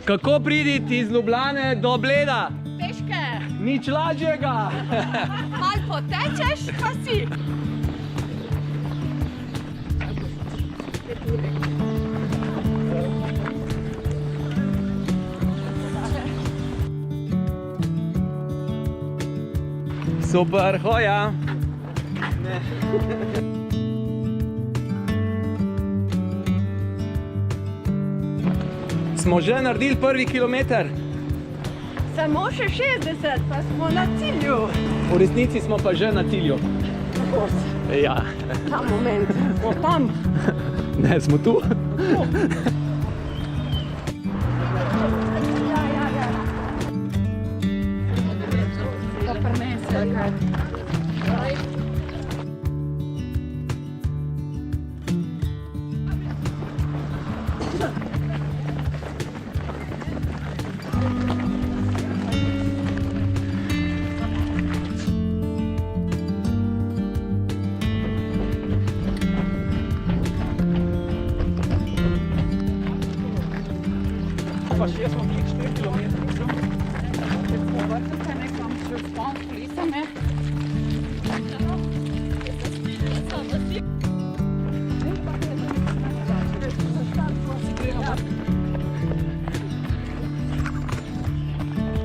Kako priditi iz Ljubljane do Bleda? Peške. Nič lažjega. Malo potečeš, pa si. Super, hoja. Smo že naredili prvi kilometer. Samo še 60, pa smo na cilju. V resnici smo pa že na cilju. Ja. Ta moment, smo tam. Ne, smo tu. Da prenese kaj. Pa še smo bili 4 kilometre. Smo vrtite nekam še v spon kulisami.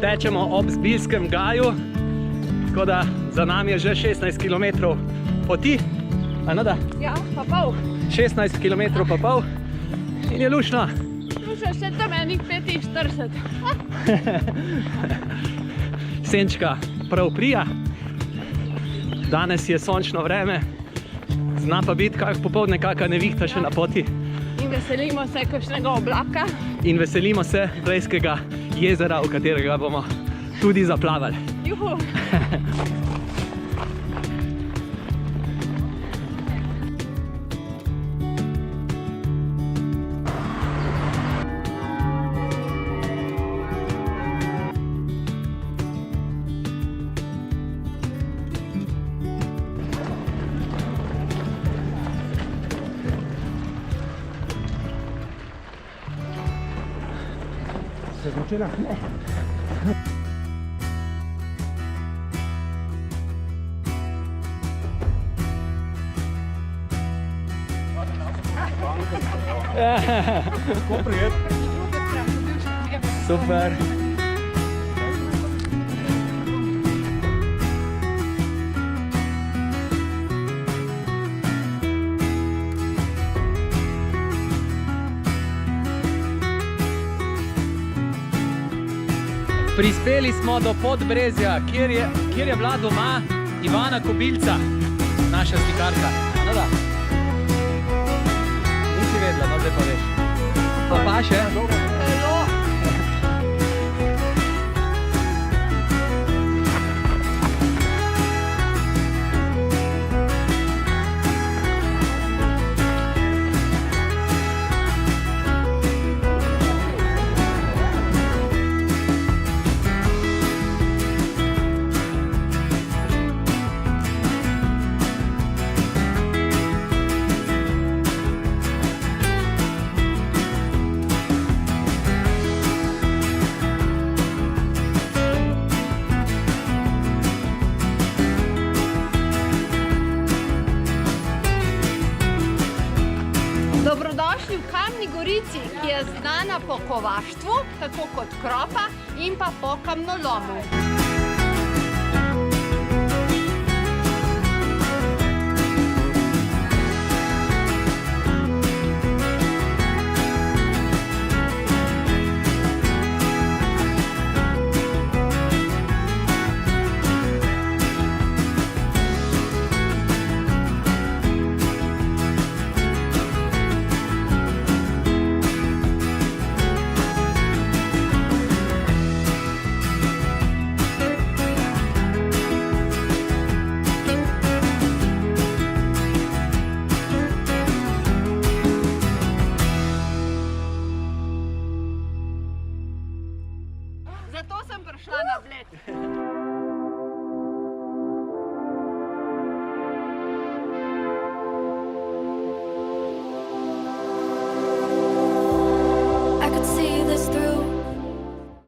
Tečemo ob Zbiljskem gaju, tako da za nami je že 16 km poti. A ne da? Ja, pa pol. 16 km pa pol in je lušno. Še tam enih 45. Senčka prav prija. Danes je sončno vreme, zna pa biti popoldne kakšna nevihta še na poti. In veselimo se kakšnega oblaka. In veselimo se Blejskega jezera, v katerega bomo tudi zaplavali. Juhu. Se je zmočila? Ne. Kako prijet? Super. Prispeli smo do Podbrezja, kjer je bila doma Ivana Kobilca, naša slikarka. No da. Nisi vedela, no zdaj pa veš. Pa še? Hello. Dobrodošli v Kamni Gorici, ki je znana po kovaštvu, tako kot Kropa, in pa po kamnolomu. Zato sem prišla na Bled.